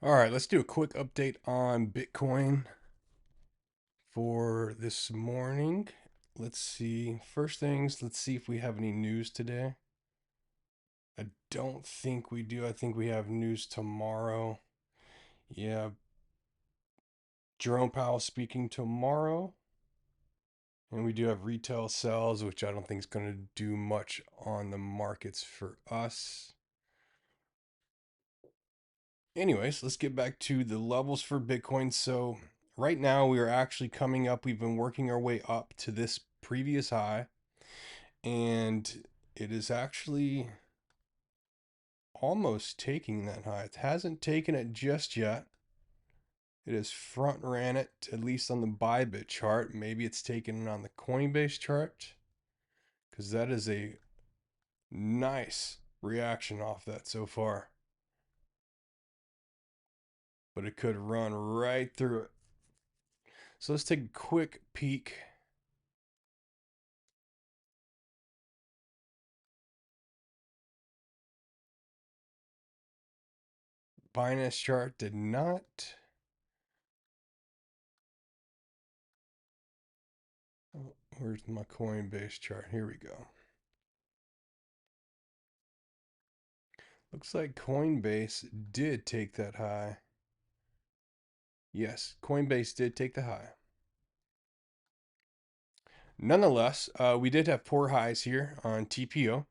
All right, let's do a quick update on Bitcoin for this morning. Let's see. First things, let's see if we have any news today. I don't think we do. I think we have news tomorrow. Yeah, Jerome Powell speaking tomorrow. And we do have retail sales, which I don't think is going to do much on the markets for us. Anyways, let's get back to the levels for Bitcoin. So, right now we are actually coming up. We've been working our way up to this previous high, and it is actually almost taking that high. It hasn't taken it just yet. It has front ran it, at least on the Bybit chart. Maybe it's taken it on the Coinbase chart, because that is a nice reaction off that so far. But it could run right through it. So let's take a quick peek. Binance chart did not. Oh, where's my Coinbase chart? Here we go. Looks like Coinbase did take that high. Yes, Coinbase did take the high. Nonetheless, we did have poor highs here on TPO.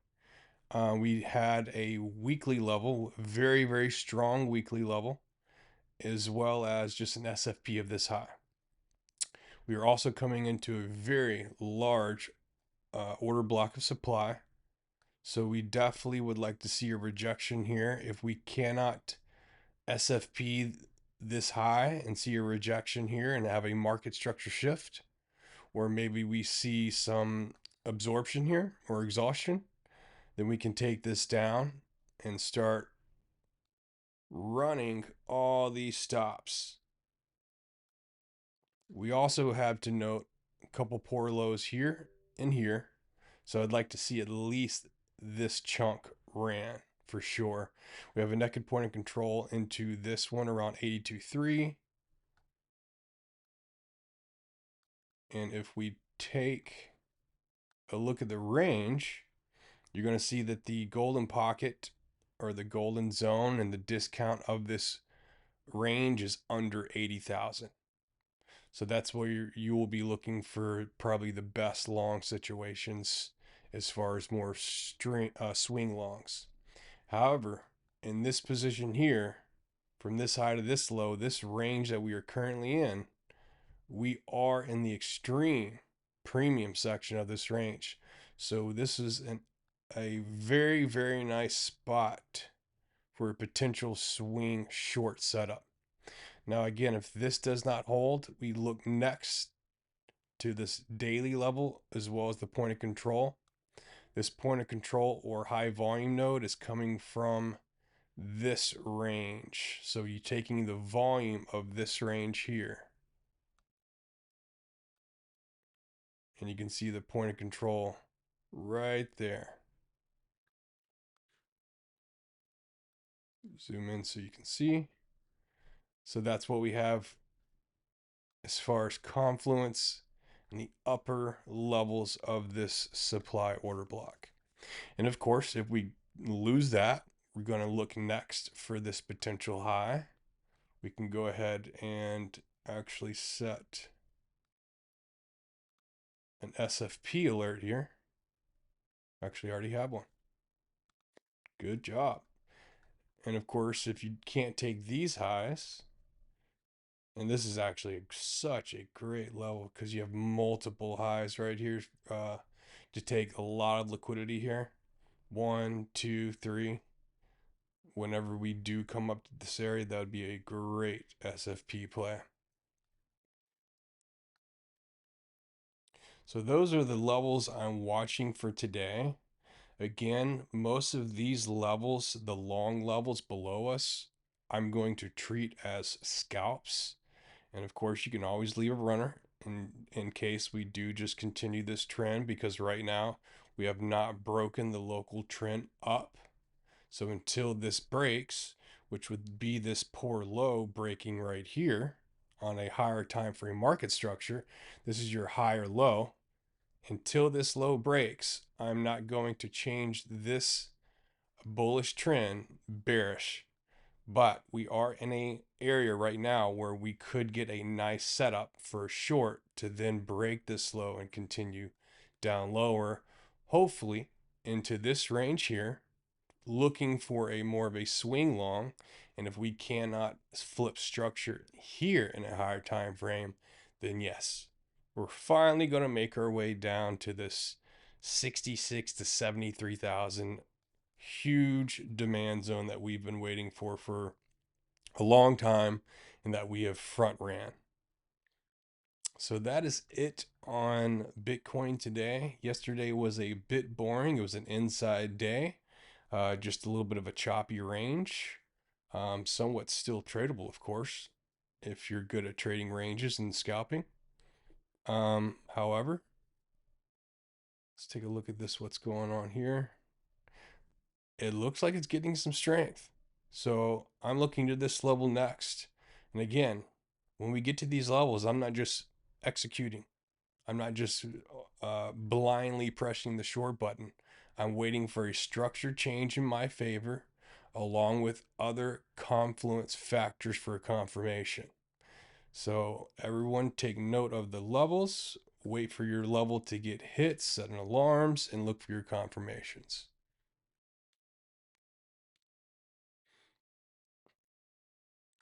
We had a weekly level, very, very strong weekly level, as well as just an SFP of this high. We are also coming into a very large order block of supply. So we definitely would like to see a rejection here. If we cannot SFP this high and see a rejection here and have a market structure shift, or maybe we see some absorption here or exhaustion, then we can take this down and start running all these stops. We also have to note a couple poor lows here and here. So I'd like to see at least this chunk ran for sure. We have a naked point of control into this one around 82.3. And if we take a look at the range, you're going to see that the golden pocket or the golden zone and the discount of this range is under 80,000. So that's where you will be looking for probably the best long situations as far as more swing longs. However, in this position here, from this high to this low, this range that we are currently in, we are in the extreme premium section of this range. So this is a very, very nice spot for a potential swing short setup. Now, again, if this does not hold, we look next to this daily level as well as the point of control. This point of control or high volume node is coming from this range. So you're taking the volume of this range here. And you can see the point of control right there. Zoom in so you can see. So that's what we have as far as confluence in the upper levels of this supply order block. And of course, if we lose that, we're going to look next for this potential high. We can go ahead and actually set an SFP alert here. Actually, I already have one. Good job. And of course, if you can't take these highs, and this is actually such a great level because you have multiple highs right here to take a lot of liquidity here. 1, 2, 3. Whenever we do come up to this area, that would be a great SFP play. So those are the levels I'm watching for today. Again, most of these levels, the long levels below us, I'm going to treat as scalps. And of course, you can always leave a runner in case we do just continue this trend, because right now we have not broken the local trend up. So until this breaks, which would be this poor low breaking right here on a higher time frame market structure. This is your higher low. Until this low breaks, I'm not going to change this bullish trend bearish. But we are in a area right now where we could get a nice setup for a short to then break this low and continue down lower, hopefully into this range here, looking for a more of a swing long. And if we cannot flip structure here in a higher time frame, then yes, we're finally going to make our way down to this 66 to 73,000 huge demand zone that we've been waiting for a long time and that we have front ran. So that is it on Bitcoin today. Yesterday was a bit boring. It was an inside day, just a little bit of a choppy range, somewhat still tradable, of course, if you're good at trading ranges and scalping. However, let's take a look at this, what's going on here. It looks like it's getting some strength. So I'm looking to this level next. And again, when we get to these levels, I'm not just executing. I'm not just blindly pressing the short button. I'm waiting for a structure change in my favor, along with other confluence factors for confirmation. So everyone take note of the levels, wait for your level to get hit, set an alarms, and look for your confirmations.